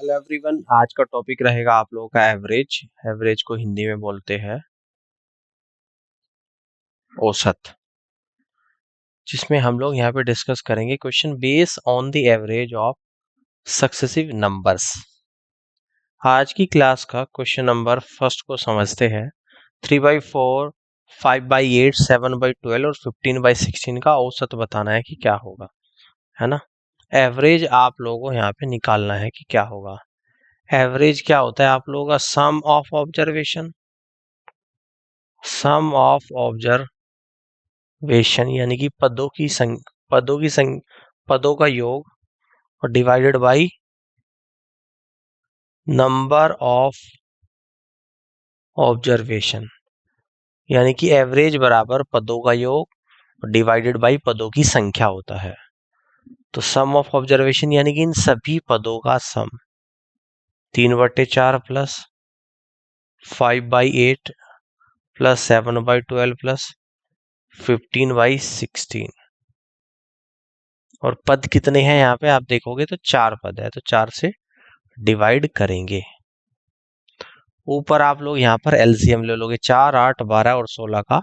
Hello everyone, आज का topic रहेगा आप लोगों का एवरेज। एवरेज को हिंदी में बोलते हैं औसत, जिसमें हम लोग यहाँ पे डिस्कस करेंगे question base on the average of successive numbers. आज की क्लास का क्वेश्चन नंबर फर्स्ट को समझते हैं। 3/4, 5/8, 7/12 और 15/16 का औसत बताना है कि क्या होगा, है ना। एवरेज आप लोगों को यहाँ पे निकालना है कि क्या होगा। एवरेज क्या होता है आप लोगों का? Sum of observation, sum of observation यानी कि पदों का योग और divided by number of observation, यानी कि एवरेज बराबर पदों का योग डिवाइडेड बाय पदों की संख्या होता है। तो सम ऑफ ऑब्जर्वेशन यानी कि इन सभी पदों का सम 3/4 प्लस 5/8 प्लस 7/12 प्लस 15/16। और पद कितने हैं यहाँ पे आप देखोगे तो 4 पद है, तो 4 से डिवाइड करेंगे। ऊपर आप लोग यहाँ पर एलसीएम ले लोगे, 4, 8, 12 और 16 का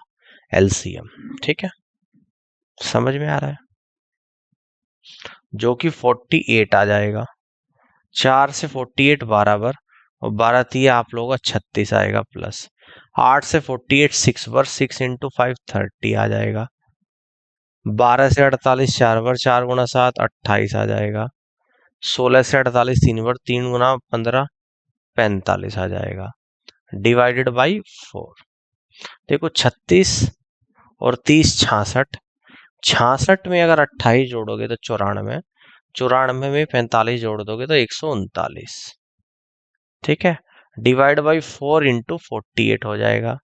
एलसीएम। ठीक है, समझ में आ रहा है? जो कि 48 आ जाएगा। 4 से 48 बराबर, और 12 3 आप लोगों का 36 आएगा, प्लस 8 से 48 6 बार, 6 × 5 30 आ जाएगा। 12 से 48 4 बार, 4 × 7 28 आ जाएगा। 16 से 48 3 बार, 3 × 15 45 आ जाएगा, डिवाइडेड बाई 4। देखो 36 और 30 66, 66 में अगर 28 जोड़ोगे तो 94, 94 में 45 जोड़ दोगे तो 139। ठीक है, डिवाइड बाई 4 × 48 हो जाएगा,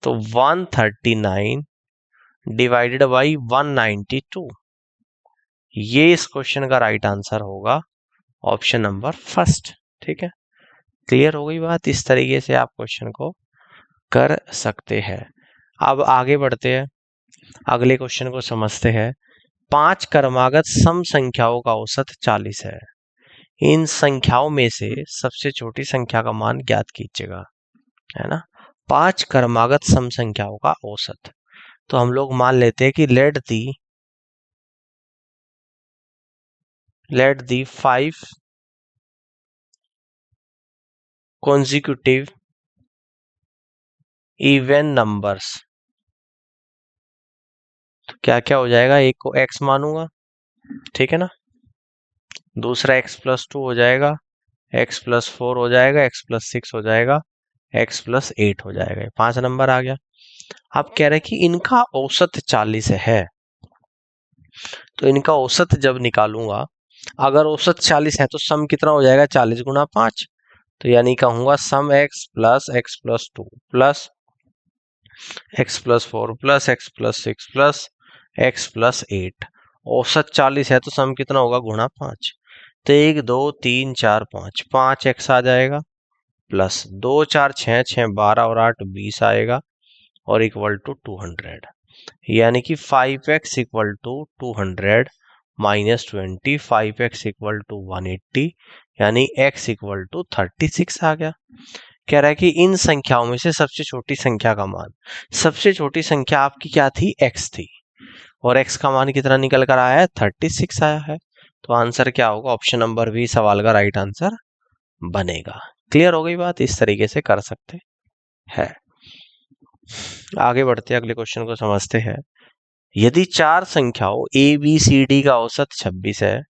तो 139 डिवाइडेड बाई 192। ये इस क्वेश्चन का राइट आंसर होगा, ऑप्शन नंबर फर्स्ट। ठीक है, क्लियर हो गई बात। इस तरीके से आप क्वेश्चन को कर सकते हैं। अब आगे बढ़ते हैं, अगले क्वेश्चन को समझते हैं। 5 क्रमागत सम संख्याओं का औसत 40 है। इन संख्याओं में से सबसे छोटी संख्या का मान ज्ञात कीजिएगा, है ना। 5 क्रमागत सम संख्याओं का औसत, तो हम लोग मान लेते हैं कि लेट दी 5 consecutive इवन नंबर्स। तो क्या क्या हो जाएगा? एक को x मानूंगा, ठीक है ना, दूसरा x+2 हो जाएगा, x+4 हो जाएगा, x+6 हो जाएगा, x+8 हो जाएगा। 5 नंबर आ गया। आप कह रहे हैं कि इनका औसत 40 है, तो इनका औसत जब निकालूंगा, अगर औसत 40 है तो सम कितना हो जाएगा? 40 × 5। तो यानी कहूंगा सम x plus x+2 plus x+4 plus x+6 plus x+8। औसत 40 है तो सम कितना होगा? गुणा 5। तो 1 2 3 4 5, 5x आ जाएगा, प्लस 2 4 6 6 12 और 8 20 आएगा, और इक्वल टू 200। यानी कि 5x equal to 200 minus 20, 5x equal to 180, यानी x इक्वल टू 36 आ गया। कह रहा है कि इन संख्याओं में से सबसे छोटी संख्या का मान, सबसे छोटी संख्या आपकी क्या थी? x थी, और x का मान कितना निकल कर आया है? 36 आया है। तो आंसर क्या होगा? ऑप्शन नंबर बी सवाल का राइट आंसर बनेगा। क्लियर हो गई बात? इस तरीके से कर सकते हैं। आगे बढ़ते अगले क्वेश्चन को समझते हैं। यदि 4 संख्याओं a b c d का औसत 26 है,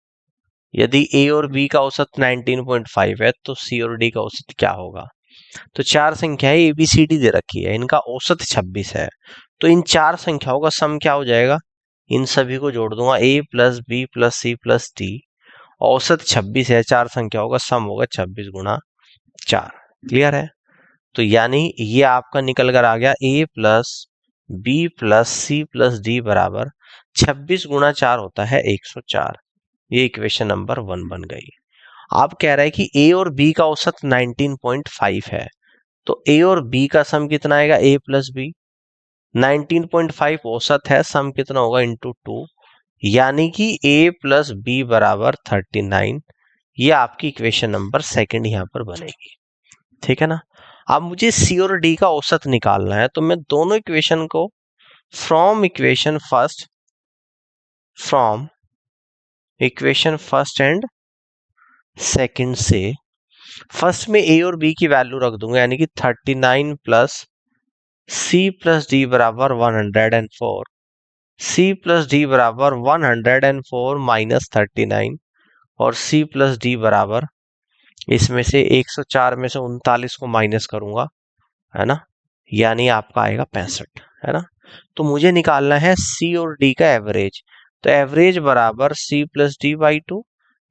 यदि a और b का औसत 19.5 है, तो c और d का औसत क्या होगा? तो 4 संख्याएं a b c d दे रखी है, इनका औसत 26 है, तो इन 4 संख्याओं का सम क्या हो जाएगा? इन सभी को जोड़ दूंगा, a + b + c + d, औसत 26 है, 4 संख्याओं का सम होगा 26 × 4। क्लियर है? तो यानी ये आपका निकल कर आ गया a + b + c + d बराबर 26 × 4 होता है 104। ये इक्वेशन नंबर 1 बन गई। आप कह रहे हैं कि a और b का औसत 19.5 है, तो a और b का सम कितना आएगा? a + b, 19.5 औसत है, सम कितना होगा? × 2, यानी कि a + b बराबर 39, ये आपकी इक्वेशन नंबर सेकंड यहाँ पर बनेगी, ठीक है ना। अब मुझे सी और डी का औसत निकालना है, तो मैं दोनों इक्वेशन को from equation first and second से फर्स्ट में ए और बी की वैल्यू रख दूंगा, यानी कि 39 प्लस सी प्लस डी बराबर 104, सी प्लस डी बराबर 104 माइनस 39, और सी प्लस डी बराबर इसमें से 104 में से 39 को माइनस करूंगा, है ना, यानी आपका आएगा 65, है ना। तो मुझे निकालना है सी और डी का एवरेज, तो एवरेज बराबर C plus D by 2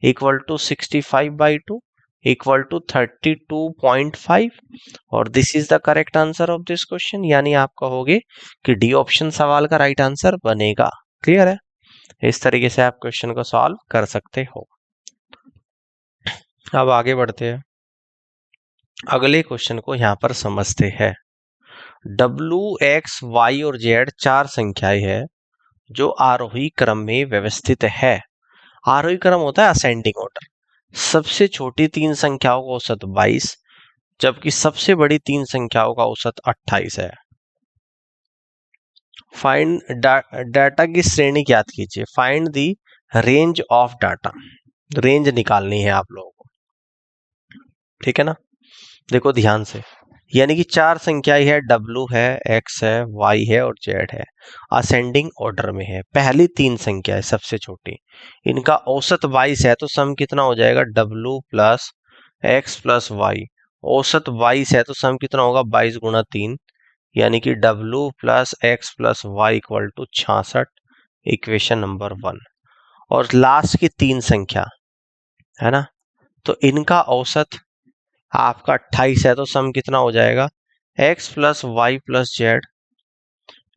equal to 65/2 equal to 32.5, और this is the correct answer of this question, यानी आप कहोगे कि डी ऑप्शन सवाल का राइट आंसर बनेगा। क्लियर है? इस तरीके से आप क्वेश्चन को सॉल्व कर सकते हो। अब आगे बढ़ते हैं, अगले क्वेश्चन को यहां पर समझते हैं। W, X, Y और Z चार संख्याएं हैं जो आरोही क्रम में व्यवस्थित है। आरोही क्रम होता है असेंडिंग ऑर्डर। सबसे छोटी तीन संख्याओं का औसत 22, जबकि सबसे बड़ी तीन संख्याओं का औसत 28 है। फाइंड डाटा की श्रेणी ज्ञात कीजिए। Find the range of data, range निकालनी है आप लोगों को, ठीक है ना। देखो ध्यान से, यानी कि चार संख्याएं है, W है, X है, Y है और Z है, असेंडिंग ऑर्डर में है। पहली तीन संख्या है सबसे छोटी, इनका औसत 22 है, तो सम कितना हो जाएगा W plus X plus Y। औसत 22 है तो सम कितना होगा 22 गुणा 3, यानी कि W plus X plus Y equal to 66, equation number 1। और लास्ट की तीन संख्या है ना, तो इनका औसत आपका 28 है, तो सम कितना हो जाएगा x plus Y plus Z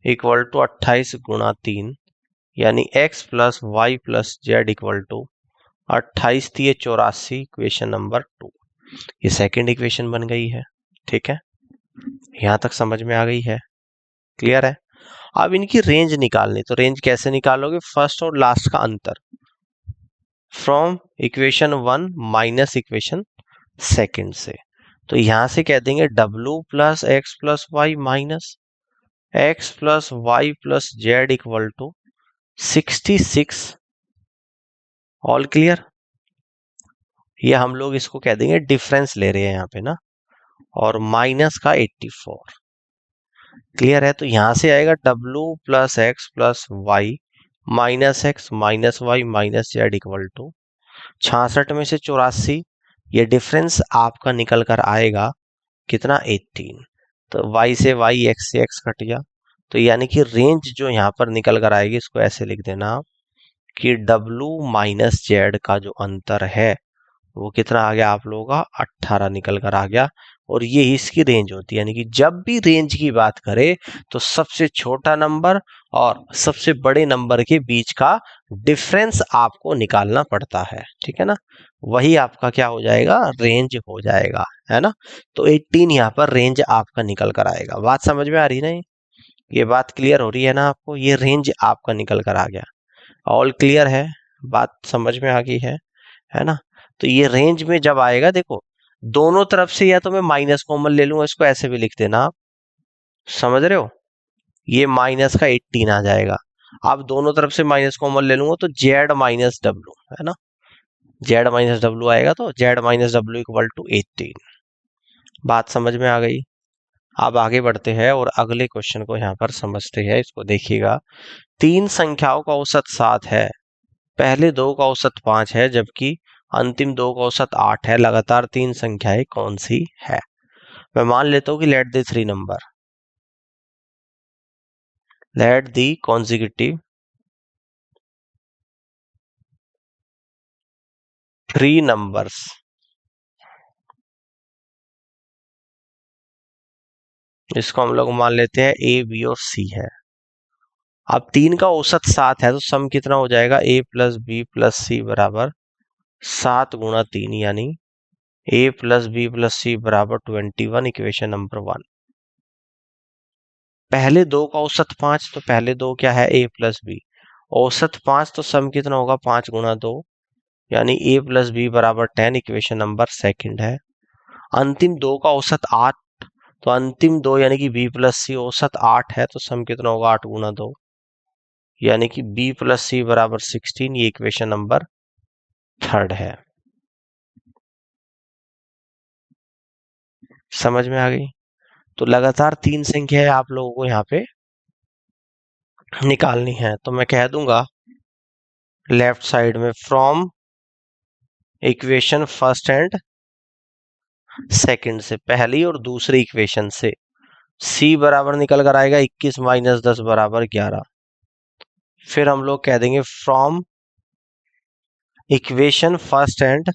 equal to 28 गुणा 3, यानी x plus Y plus Z equal to 28 थी 84, इक्वेशन नंबर 2। ये सेकंड इक्वेशन बन गई है, ठीक है, यहां तक समझ में आ गई है, क्लियर है। अब इनकी रेंज निकालनी, तो रेंज कैसे निकालोगे, फर्स्ट और लास्ट का अंतर from equation 1 minus equation second से। तो यहां से कह देंगे W plus X plus Y minus X plus Y plus Z equal to 66। All clear? ये हम लोग इसको कह देंगे डिफरेंस ले रहे हैं यहाँ पे ना, और माइनस का 84। क्लियर है? तो यहां से आएगा W plus X plus Y minus X minus Y minus Z equal to 66 में से 84, ये डिफरेंस आपका निकल कर आएगा कितना 18। तो y से y, x से x कट गया, तो यानी कि रेंज जो यहाँ पर निकल कर आएगी, इसको ऐसे लिख देना आप कि W माइनस जेड का जो अंतर है वो कितना आ गया आप लोगों का 18 निकल कर आ गया, और ये इसकी रेंज होती है। यानी कि जब भी रेंज की बात करें तो सबसे छोटा नंबर और सबसे बड़े नंबर के बीच का डिफरेंस आपको निकालना पड़ता है, ठीक है ना, वही आपका क्या हो जाएगा, रेंज हो जाएगा, है ना। तो 18 यहाँ पर रेंज आपका निकल कर आएगा। बात समझ में आ रही है ना, ये बात क्लियर हो रही है ना आपको, ये रेंज आपका निकल कर आ गया। ऑल क्लियर है, बात समझ में आ गई है ना। तो ये रेंज में जब आएगा, देखो दोनों तरफ से या तो मैं माइनस कॉमन ले लूंगा, इसको ऐसे भी लिख देना आप, समझ रहे हो, ये माइनस का 18 आ जाएगा। अब दोनों तरफ से माइनस कॉमन ले लूंगा तो जेड माइनस डब्ल्यू, है ना, जेड माइनस डब्ल्यू आएगा, तो Z minus W equal to 18। बात समझ में आ गई। अब आगे बढ़ते हैं और अगले क्वेश्चन को यहाँ पर समझते हैं, इसको देखिएगा। तीन संख्याओं का औसत 7 है, पहले दो का औसत 5 है, जबकि अंतिम दो का औसत 8 है। लगातार तीन संख्याएं कौन सी है? मैं मान लेता हूं कि let the three number, let the consecutive three numbers, इसको हम लोग मान लेते हैं ए बी और सी है। अब तीन का औसत 7 है, तो सम कितना हो जाएगा, A plus B plus C बराबर 7 गुणा 3, यानी ए प्लस बी प्लस सी बराबर 21, इक्वेशन नंबर 1। पहले दो का औसत 5, तो पहले दो क्या है, ए प्लस बी, औसत 5, तो सम कितना होगा 5 गुणा 2, यानी a प्लस बी बराबर 10 इक्वेशन नंबर सेकंड है। अंतिम दो का औसत 8, तो अंतिम दो यानी कि b प्लस सी औसत 8 है, तो सम कितना होगा 8 गुना 2, यानी कि b प्लस सी बराबर 16। ये इक्वेशन नंबर थर्ड है। समझ में आ गई? तो लगातार 3 संख्याएं आप लोगों को यहाँ पे निकालनी है। तो मैं कह दूंगा लेफ्ट साइड में from equation first and second से, पहली और दूसरी इक्वेशन से c बराबर निकल कर आएगा 21 माइनस 10 बराबर 11। फिर हम लोग कह देंगे from equation first and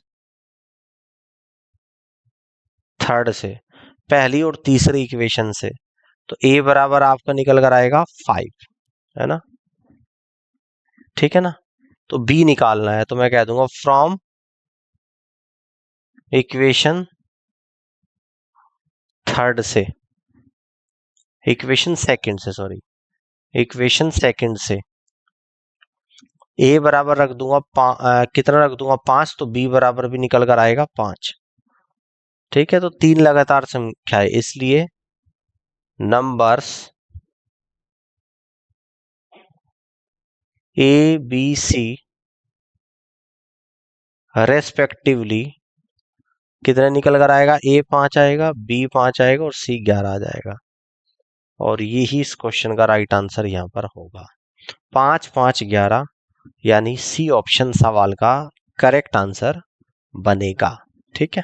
third से, पहली और तीसरी इक्वेशन से, तो a बराबर आपका निकल कर आएगा 5, है ना? ठीक है ना? तो b निकालना है, तो मैं कह दूंगा फ्रॉम इक्वेशन थर्ड से, इक्वेशन सेकंड से, सॉरी इक्वेशन सेकंड से a बराबर रख दूंगा कितना रख दूंगा 5, तो b बराबर भी निकल कर आएगा 5। ठीक है, तो 3 लगातार संख्या है, इसलिए numbers a b c respectively कितना निकल कर आएगा, a 5 आएगा, b 5 आएगा और c 11 आ जाएगा। और यही इस क्वेश्चन का राइट आंसर यहाँ पर होगा 5 5 11, यानी सी ऑप्शन सवाल का करेक्ट आंसर बनेगा। ठीक है,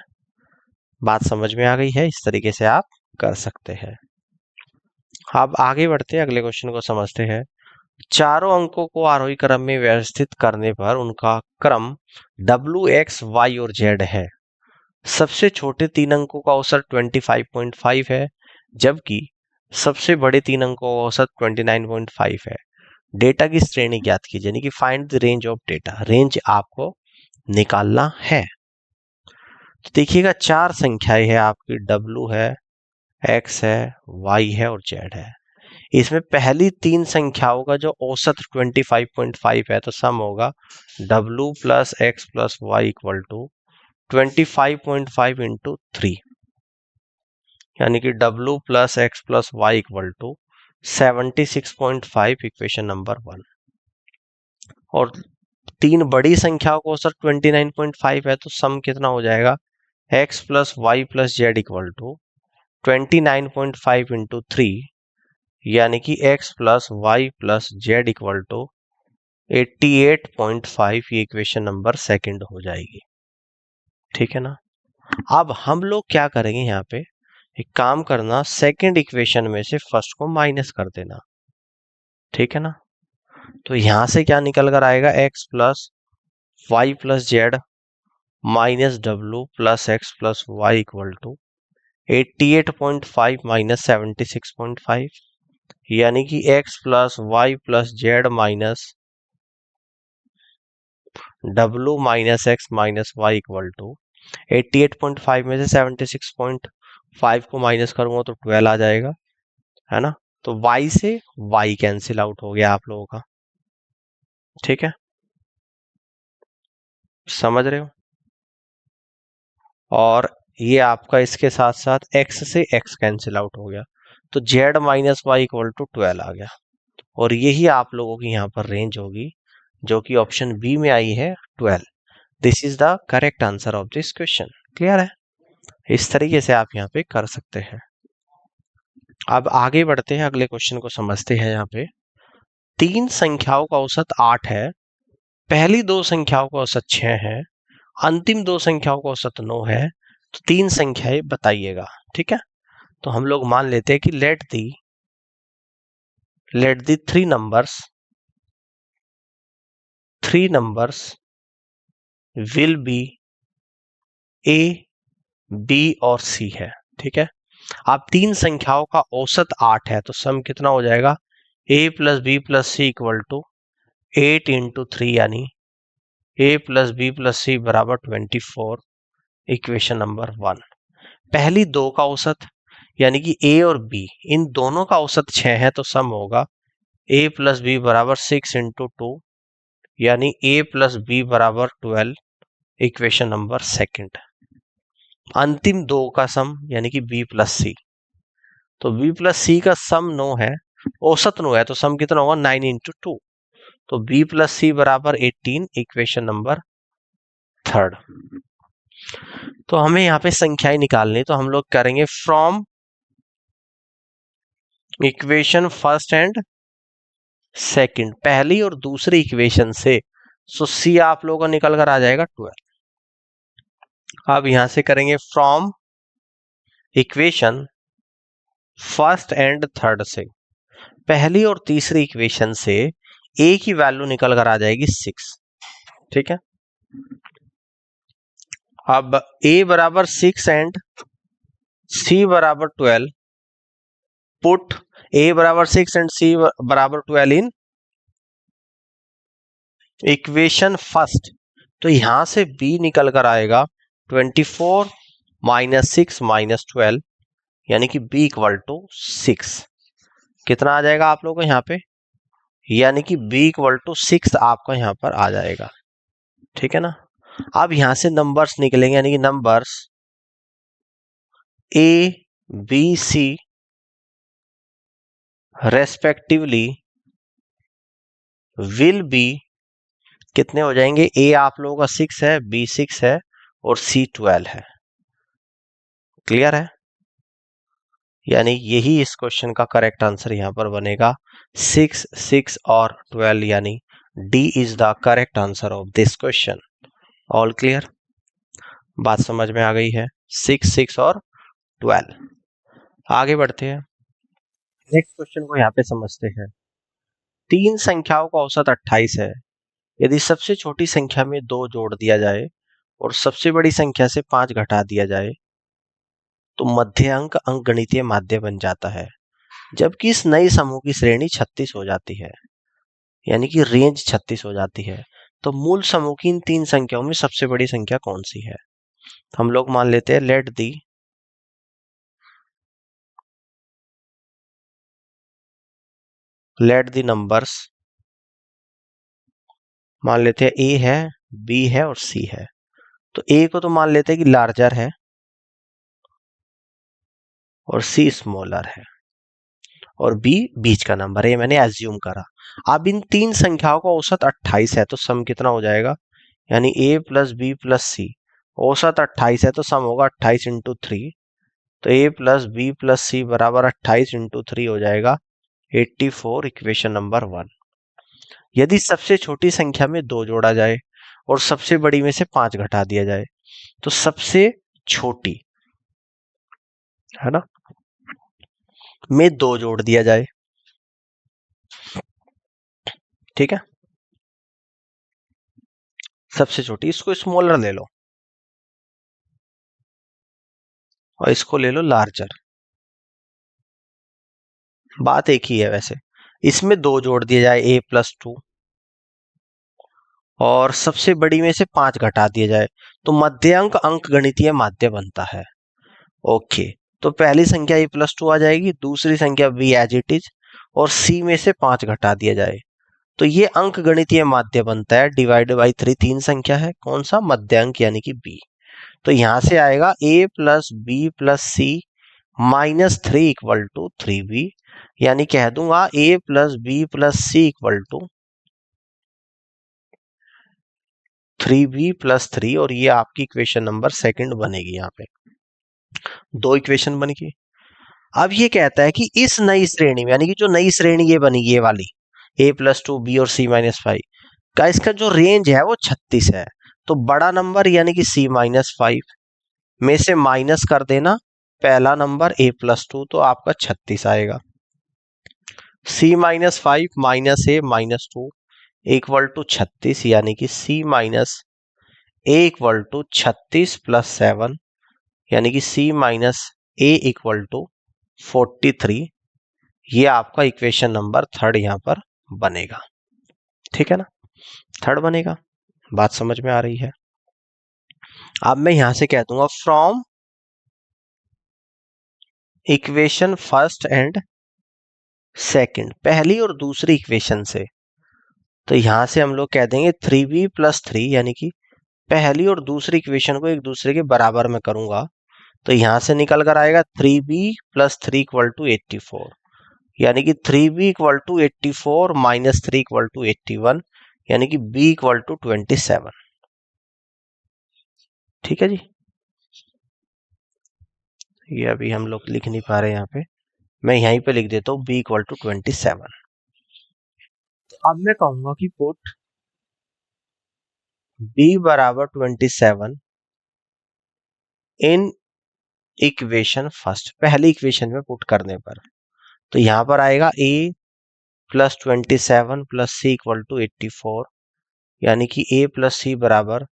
बात समझ में आ गई है? इस तरीके से आप कर सकते हैं। अब आगे बढ़ते हैं, अगले क्वेश्चन को समझते हैं। चारों अंकों को आरोही क्रम में व्यवस्थित करने पर उनका क्रम W, X, Y और Z है। सबसे छोटे 3 अंकों का औसत 25.5 है, जबकि सबसे बड़े 3 अंकों का औसत 29.5 है। डेटा की श्रेणी ज्ञात कीजिए, यानी कि find the range of data. Range आपको निकालना है। तो देखिएगा 4 संख्याएं है आपकी, W है, X है, Y है और Z है। इसमें पहली 3 संख्याओं का जो औसत 25.5 है, तो सम होगा W plus X plus Y equal to 25.5 into 3, यानी कि W plus X plus Y equal to 76.5 equation number 1। और 3 बड़ी संख्याओं का औसत 29.5 है, तो सम कितना हो जाएगा X plus Y plus Z equal to 29.5 into 3, यानी कि x plus Y plus Z equal to 88.5। ये इक्वेशन नंबर सेकंड हो जाएगी। ठीक है ना? अब हम लोग क्या करेंगे, यहाँ पे एक काम करना, सेकंड इक्वेशन में से फर्स्ट को माइनस कर देना। ठीक है ना? तो यहां से क्या निकल कर आएगा, x plus Y plus Z minus W plus X plus Y equal to 88.5 minus 76.5, यानी कि x plus Y plus Z minus W minus X minus Y equal to 88.5 में से 76.5 को माइनस करूंगा तो 12 आ जाएगा, है ना? तो y से y कैंसिल आउट हो गया आप लोगों का। ठीक है, समझ रहे हो? और ये आपका इसके साथ साथ x से x कैंसिल आउट हो गया, तो z minus Y equal to 12 आ गया। और यही आप लोगों की यहाँ पर रेंज होगी, जो कि ऑप्शन बी में आई है 12। This is the correct answer of this question. Clear है? इस तरीके से आप यहाँ पे कर सकते हैं। अब आगे बढ़ते हैं, अगले क्वेश्चन को समझते हैं। यहाँ पे 3 संख्याओं का औसत 8 है, पहली 2 संख्याओं का औसत 6 है, अंतिम 2 संख्याओं का औसत 9 है। तो 3 संख्याएं बताइएगा। ठीक है, तो हम लोग मान लेते हैं कि let the 3 numbers will be A, B और सी है। ठीक है, अब 3 संख्याओं का औसत 8 है, तो सम कितना हो जाएगा, a plus B plus C equal to 8 into 3, यानी a plus B plus C बराबर 24, इक्वेशन नंबर 1। पहली 2 का औसत यानी कि a और b इन दोनों का औसत 6 है, तो सम होगा a प्लस बी बराबर 6 इंटू 2, यानी a प्लस बी बराबर 12, इक्वेशन नंबर सेकंड। अंतिम दो का सम यानी कि b प्लस सी, तो b प्लस सी का सम 9 है, औसत 9 है, तो सम कितना होगा 9 इंटू 2, तो b प्लस सी बराबर 18, इक्वेशन नंबर थर्ड। तो हमें यहाँ पे संख्याएं निकालनी, तो हम लोग करेंगे from equation first and second, पहली और दूसरी इक्वेशन से, सो सी आप लोगों का निकल कर आ जाएगा 12। अब यहां से करेंगे from equation first and third से, पहली और तीसरी इक्वेशन से ए की वैल्यू निकल कर आ जाएगी 6, ठीक है। अब a बराबर 6 एंड c बराबर 12, पुट a बराबर 6 एंड c बराबर 12 इन इक्वेशन फर्स्ट, तो यहां से b निकल कर आएगा 24 माइनस 6 माइनस 12, यानी कि b इक्वल टू 6। कितना आ जाएगा आप लोगों को यहाँ पे, यानी कि b इक्वल टू 6 आपका यहाँ पर आ जाएगा, ठीक है ना। अब यहां से नंबर्स निकलेंगे, यानी कि numbers a b c respectively will be कितने हो जाएंगे, a आप लोगों का 6 है, b 6 है और c 12 है। क्लियर है, यानी यही इस क्वेश्चन का करेक्ट आंसर यहां पर बनेगा 6 6 और 12, यानी D is the correct answer of this question. All clear, बात समझ में आ गई है, 6 6 और 12। आगे बढ़ते हैं, नेक्स्ट क्वेश्चन को यहाँ पे समझते हैं। तीन संख्याओं का औसत 28 है, यदि सबसे छोटी संख्या में 2 जोड़ दिया जाए और सबसे बड़ी संख्या से 5 घटा दिया जाए तो मध्य अंक अंकगणितीय माध्य बन जाता है, जबकि इस नई समूह की श्रेणी 36 हो जाती है, यानी कि रेंज 36 हो जाती है। तो मूल समूह की इन तीन संख्याओं में सबसे बड़ी संख्या कौन सी है। हम लोग मान लेते हैं लेट दी नंबर्स, मान लेते हैं ए है, बी है और सी है। तो ए को तो मान लेते हैं कि लार्जर है और सी स्मॉलर है और बी बीच का नंबर है, ये मैंने एज्यूम करा। अब इन तीन संख्याओं का औसत 28 है, तो सम कितना हो जाएगा, यानी a प्लस बी प्लस सी, औसत 28 है तो सम होगा 28 इंटू 3, तो a plus B plus C बराबर 28 इंटू 3 हो जाएगा 84, इक्वेशन नंबर 1। यदि सबसे छोटी संख्या में 2 जोड़ा जाए और सबसे बड़ी में से 5 घटा दिया जाए तो सबसे छोटी है ना में 2 जोड़ दिया जाए, ठीक है, सबसे छोटी, इसको स्मॉलर ले लो और इसको ले लो लार्जर, बात एक ही है वैसे। इसमें 2 जोड़ दिया जाए a प्लस 2 और सबसे बड़ी में से 5 घटा दिया जाए तो मध्यांक अंकगणितीय माध्य बनता है। ओके, तो पहली संख्या a प्लस 2 आ जाएगी, दूसरी संख्या b एज इट इज और c में से 5 घटा दिया जाए तो ये अंकगणितीय माध्य बनता है। डिवाइड बाई 3 तीन संख्या है, कौन सा, मध्यांक यानी कि b। तो यहां से आएगा a plus B plus C minus 3 equal to 3b, यानी कह दूंगा a plus B plus C equal to 3b plus 3, और ये आपकी इक्वेशन नंबर सेकंड बनेगी। यहाँ पे दो इक्वेशन बन गई। अब ये कहता है कि इस नई श्रेणी में, यानी कि जो नई श्रेणी ये बनी ये वाली a प्लस 2 b और c माइनस 5 का, इसका जो रेंज है वो 36 है। तो बड़ा नंबर यानी कि c माइनस 5 में से माइनस कर देना पहला नंबर a प्लस 2, तो आपका 36 आएगा। c minus 5 minus a minus 2 equal to 36, यानी कि c minus a equal to 36 plus 7, यानी कि c minus a equal to 43। ये आपका इक्वेशन नंबर थर्ड यहां पर बनेगा, ठीक है ना, थर्ड बनेगा। बात समझ में आ रही है। अब मैं यहां से कह दूंगा from equation first and second, पहली और दूसरी इक्वेशन से, तो यहां से हम लोग कह देंगे 3b प्लस 3, यानी कि पहली और दूसरी इक्वेशन को एक दूसरे के बराबर में करूंगा, तो यहां से निकल कर आएगा 3b प्लस 3 इक्वल टू 84, यानी कि 3b equal to 84 minus 3 equal to 81, यानी कि b इक्वल टू 27। ठीक है जी, ये अभी हम लोग लिख नहीं पा रहे यहाँ पे, मैं यहीं पे लिख देता हूँ b इक्वल टू 27। अब मैं कहूंगा कि पुट b बराबर 27 इन इक्वेशन फर्स्ट, पहली इक्वेशन में पुट करने पर, तो यहां पर आएगा a plus 27 plus C equal to 84, यानी कि a प्लस सी बराबर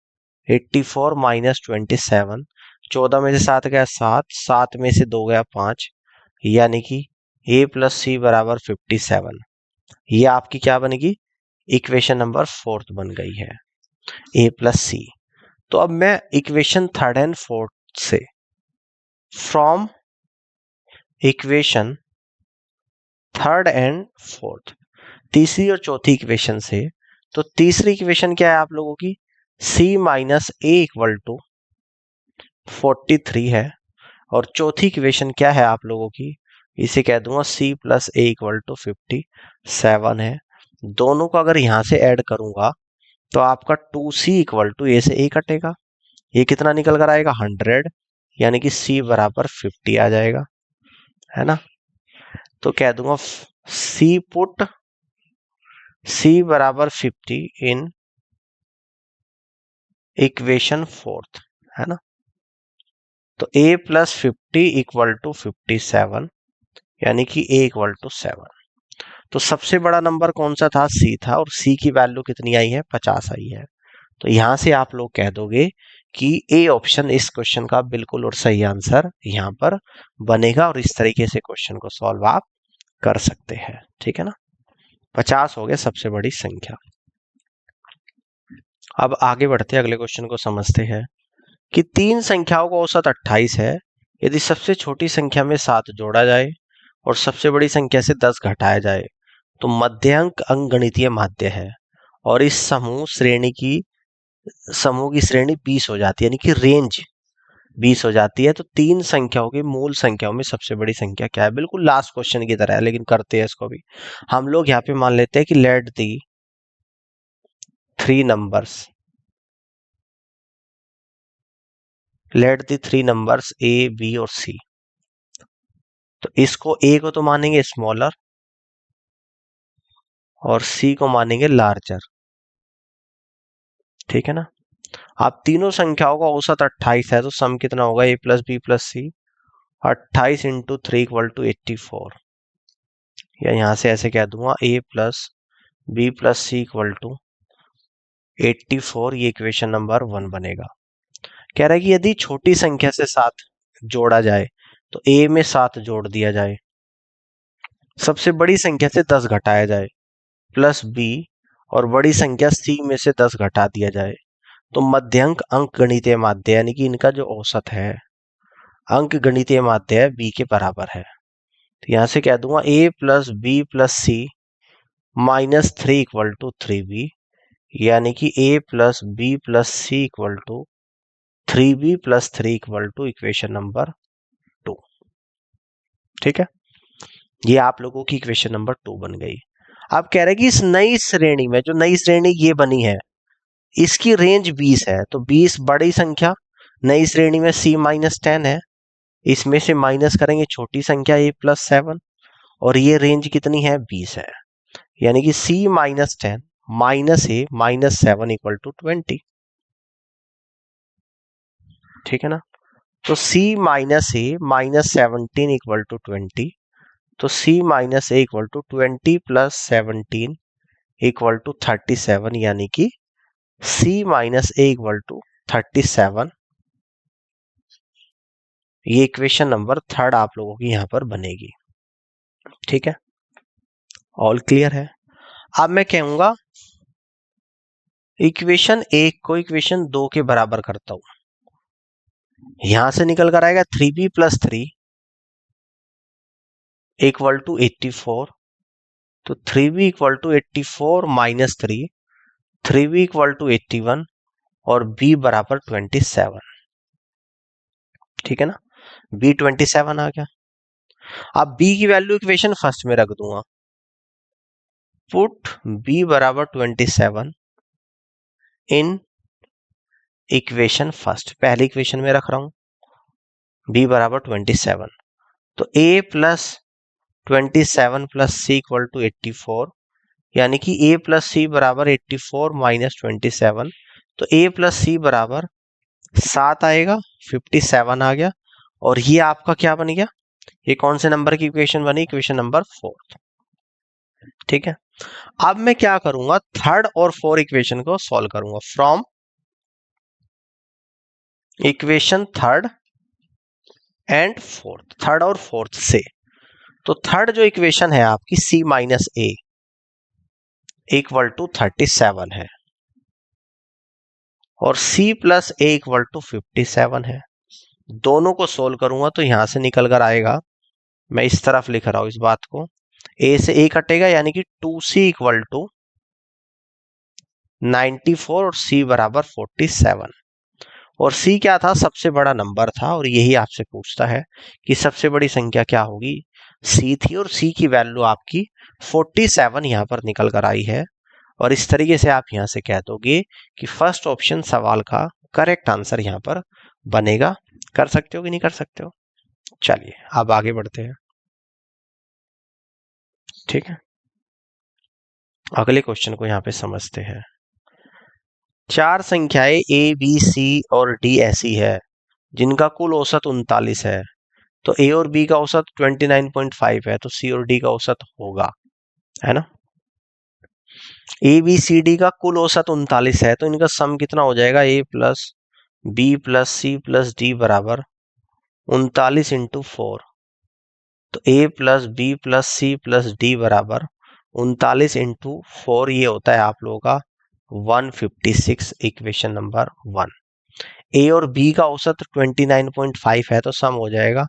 84 माइनस 27। 14 में से 7 गया 7, 7 में से 2 गया 5, यानी कि a प्लस सी बराबर 57। ये आपकी क्या बनेगी, इक्वेशन नंबर 4 बन गई है, a प्लस सी। तो अब मैं इक्वेशन 3rd एंड 4th से, from equation 3rd and 4th, तीसरी और चौथी इक्वेशन से, तो तीसरी इक्वेशन क्या है आप लोगों की, c minus A equal to 43 है, और चौथी इक्वेशन क्या है आप लोगों की, इसे कह दूंगा c plus A equal to 57 है। दोनों को अगर यहां से ऐड करूंगा तो आपका 2c इक्वल टू ए से ए कटेगा, ये कितना निकल कर आएगा 100, यानी कि c बराबर 50 आ जाएगा, है ना। तो कह दूंगा c पुट c बराबर 50 इन इक्वेशन 4th, है ना। तो a प्लस 50 इक्वल टू 57, यानी कि a इक्वल टू 7। तो सबसे बड़ा नंबर कौन सा था, c था, और c की वैल्यू कितनी आई है, 50 आई है। तो यहां से आप लोग कह दोगे कि ए ऑप्शन इस क्वेश्चन का बिल्कुल और सही आंसर यहां पर बनेगा, और इस तरीके से क्वेश्चन को सॉल्व आप कर सकते हैं। ठीक है ना, 50 हो गया सबसे बड़ी संख्या। अब आगे बढ़ते अगले क्वेश्चन को समझते हैं कि तीन संख्याओं का औसत 28 है, यदि सबसे छोटी संख्या में 7 जोड़ा जाए और सबसे बड़ी संख्या से 10 घटाया जाए तो मध्यांक अंकगणितीय माध्य है, और इस समूह की श्रेणी 20 हो जाती है, यानी कि रेंज 20 हो जाती है। तो तीन संख्याओं की मूल संख्याओं में सबसे बड़ी संख्या क्या है, बिल्कुल लास्ट क्वेश्चन की तरह है, लेकिन करते हैं इसको भी। हम लोग यहाँ पे मान लेते हैं कि let the three numbers A B और सी। तो इसको ए को तो मानेंगे स्मॉलर और सी को मानेंगे लार्जर। ठीक है ना। आप तीनों संख्याओं का औसत 28 है, तो सम कितना होगा, A plus B plus C, 28 into 3 equal to 84, या यहां से ऐसे कह दूंगा A plus B plus C equal to 84, ये इक्वेशन नंबर 1 बनेगा। कह रहा है कि यदि छोटी संख्या से 7 जोड़ा जाए तो ए में 7 जोड़ दिया जाए, सबसे बड़ी संख्या से 10 घटाया जाए, प्लस बी, और बड़ी संख्या सी में से 10 घटा दिया जाए, तो मध्यंक अंक गणितीय माध्य, यानी कि इनका जो औसत है अंक गणितीय माध्य है बी के बराबर है। तो यहां से कह दूंगा A plus B plus C minus 3 equal to 3b, यानी कि A plus B plus C equal to 3b plus 3 equal to equation number 2। ठीक है, ये आप लोगों की इक्वेशन नंबर 2 बन गई। अब कह रहे हैं कि इस नई श्रेणी में, जो नई श्रेणी ये बनी है, इसकी रेंज 20 है, तो 20 बड़ी संख्या, नई श्रेणी में c माइनस 10 है, इसमें से माइनस करेंगे छोटी संख्या a प्लस 7, और ये रेंज कितनी है, 20 है, यानी कि c minus 10 minus a minus 7 equal to 20। ठीक है ना। तो c minus a minus 17 equal to 20, तो c minus a equal to 20 plus 17 equal to 37, यानी कि c minus a equal to 37। ये इक्वेशन नंबर 3rd आप लोगों की यहां पर बनेगी। ठीक है, ऑल क्लियर है। अब मैं कहूंगा इक्वेशन 1 को इक्वेशन 2 के बराबर करता हूं, यहां से निकल कर आएगा 3b प्लस 3 इक्वल टू 84, तो 3b equal to 84 minus 3, 3b equal to 81, और b बराबर 27। ठीक है ना, b 27 आ गया। अब b की वैल्यू इक्वेशन फर्स्ट में रख दूंगा, पुट b बराबर 27 इन इक्वेशन फर्स्ट, पहली इक्वेशन में रख रहा हूं b बराबर 27। तो a plus 27 plus c equal to 84, यानी कि a प्लस सी बराबर 84 माइनस 27। तो a प्लस सी बराबर 7 आएगा, 57 आ गया। और ये आपका क्या बन गया, ये कौन से नंबर की इक्वेशन बनी, इक्वेशन नंबर 4। ठीक है, अब मैं क्या करूंगा, थर्ड और फोर्थ इक्वेशन को सॉल्व करूंगा from equation third and fourth, third और फोर्थ से। तो थर्ड जो इक्वेशन है आपकी c minus A equal to 37 है और c plus A equal to 57 है। दोनों को सोल्व करूंगा तो यहां से निकल कर आएगा, मैं इस तरफ लिख रहा हूं इस बात को, a से a कटेगा यानी कि 2c इक्वल टू 94 और c बराबर 47। और c क्या था, सबसे बड़ा नंबर था, और यही आपसे पूछता है कि सबसे बड़ी संख्या क्या होगी, c थी, और c की वैल्यू आपकी 47 यहां पर निकल कर आई है। और इस तरीके से आप यहां से कह दोगे कि फर्स्ट ऑप्शन सवाल का करेक्ट आंसर यहां पर बनेगा। कर सकते हो कि नहीं कर सकते हो? चलिए अब आगे बढ़ते हैं। ठीक है, अगले क्वेश्चन को यहां पे समझते हैं। चार संख्याएं ए बी सी और डी ऐसी है जिनका कुल औसत 39 है। तो ए और बी का औसत 29.5 है, तो सी और डी का औसत होगा, है ना। ए बी सी डी का कुल औसत 39 है, तो इनका सम कितना हो जाएगा, A plus B plus C plus D बराबर 39 इंटू 4। तो A plus B plus C plus D बराबर 39 इंटू 4, ये होता है आप लोगों का 156, इक्वेशन नंबर 1। ए और बी का औसत 29.5 है, तो सम हो जाएगा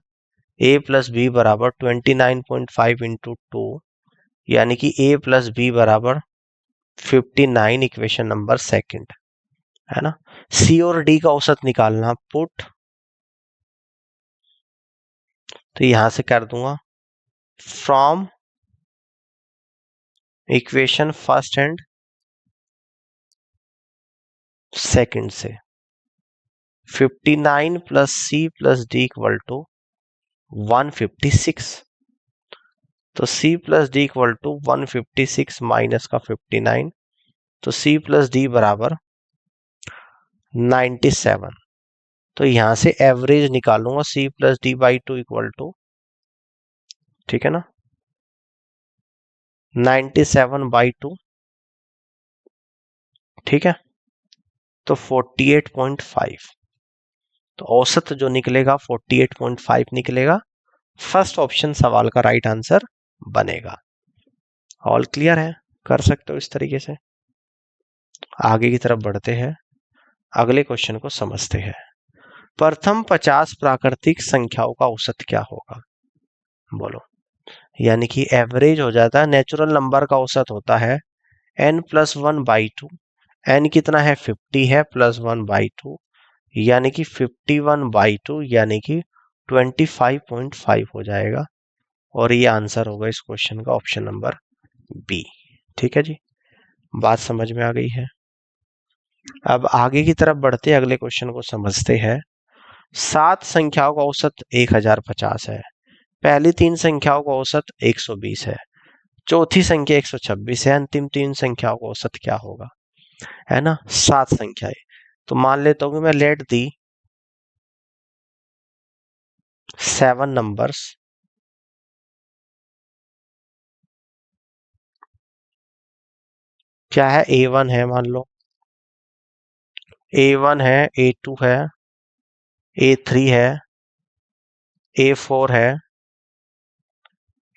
ए प्लस बी बराबर 29.5 इंटू 2, यानी कि ए प्लस बी बराबर 59, इक्वेशन नंबर सेकंड, है ना। सी और डी का औसत निकालना, पुट, तो यहां से कर दूंगा from equation first and second से 59 plus C plus D equal to 156। तो c plus D equal to 156 minus का 59, तो c प्लस डी बराबर 97। तो यहां से एवरेज निकालूंगा, c plus D by 2 equal to, ठीक है ना, 97 बाई 2, ठीक है, तो 48.5। तो औसत जो निकलेगा 48.5 निकलेगा। फर्स्ट ऑप्शन सवाल का राइट आंसर बनेगा। ऑल क्लियर है, कर सकते हो इस तरीके से। आगे की तरफ बढ़ते हैं, अगले क्वेश्चन को समझते हैं। प्रथम 50 प्राकृतिक संख्याओं का औसत क्या होगा, बोलो। यानी कि एवरेज हो जाता है, नेचुरल नंबर का औसत होता है n प्लस 1 बाई 2। n कितना है, 50 है, प्लस 1 बाई 2, यानी कि 51 बाई 2, यानी कि 25.5 हो जाएगा। और ये आंसर होगा इस क्वेश्चन का ऑप्शन नंबर बी। ठीक है जी, बात समझ में आ गई है। अब आगे की तरफ बढ़ते अगले क्वेश्चन को समझते हैं। 7 संख्याओं का औसत 1050 है, पहली 3 संख्याओं का औसत 120 है, चौथी संख्या 126 है, अंतिम 3 संख्याओं का औसत क्या होगा, है ना। 7 संख्याएं, तो मान लेता हूं कि मैं लेट दी 7 नंबर्स, क्या है, A1 है, मान लो A1 है, A2 है, A3 है, A4 है,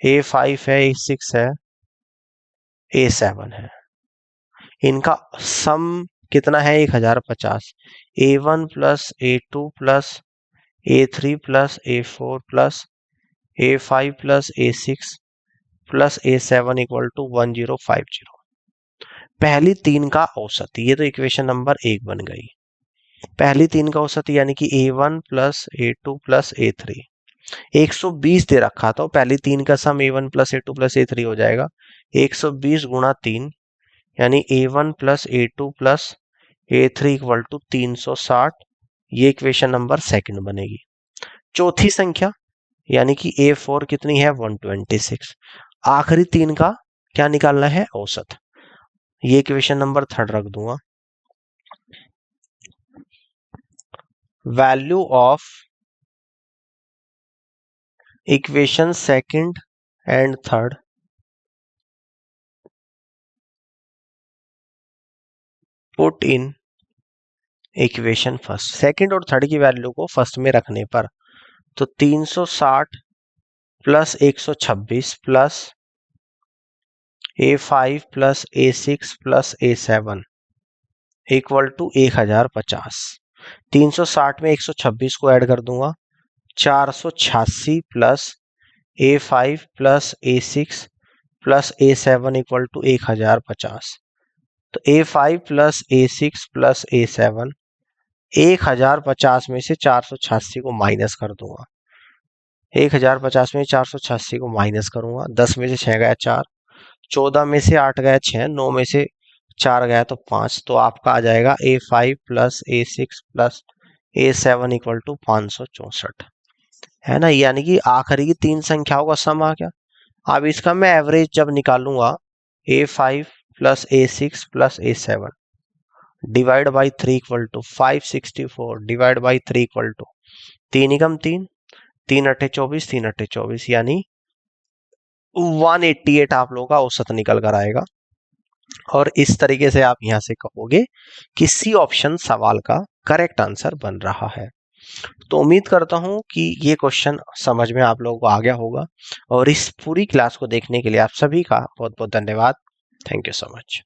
A5 है, A6 है, A7 है। इनका सम कितना है, 1050। A1 plus A2 plus A3 plus A4 plus A5 plus A6 plus A7 equal to 1050। पहली 3 का औसत, ये तो इक्वेशन नंबर 1 बन गई। पहली तीन का औसत यानी कि A1 plus A2 plus A3 120 दे रखा था, पहली तीन का सम A1 plus A2 plus A3 हो जाएगा 120 गुणा 3 यानी A1 plus A2 plus A3 equal to 360। ये इक्वेशन नंबर सेकंड बनेगी। चौथी संख्या यानी कि A4 कितनी है 126। आखिरी तीन का क्या निकालना है औसत। ये इक्वेशन नंबर थर्ड रख दूंगा। Value of equation second and third put in equation first. Second और थर्ड की वैल्यू को फर्स्ट में रखने पर तो 360 plus 126 plus A5 plus A6 plus A7 equal to 1050। 360 में 126 को ऐड कर दूंगा 486 plus A5 plus A6 plus A7 equal to 1050। तो A5 plus A6 plus A7 1050 में से 486 को माइनस कर दूंगा। 1050 में 486 को माइनस करूंगा। 10 में से 6 गया 4, 14 में से 8 गया 6, 9 में से 4 गया तो 5। तो आपका आ जाएगा A5 plus A6 plus A7 equal to 564 है ना। यानी कि आखिरी की तीन संख्याओं का सम आ गया। अब इसका मैं एवरेज जब निकालूंगा A5 plus A6 plus A7 divide by 3 equal to 564 divide by 3 equal to 3 एकम 3, 3 अट्ठे 24, 3 अट्ठे 24 यानी 188 आप लोगों का औसत निकल कर आएगा। और इस तरीके से आप यहां से कहोगे कि सी ऑप्शन सवाल का करेक्ट आंसर बन रहा है। तो उम्मीद करता हूं कि ये क्वेश्चन समझ में आप लोगों को आ गया होगा। और इस पूरी क्लास को देखने के लिए आप सभी का बहुत बहुत धन्यवाद। Thank you so much.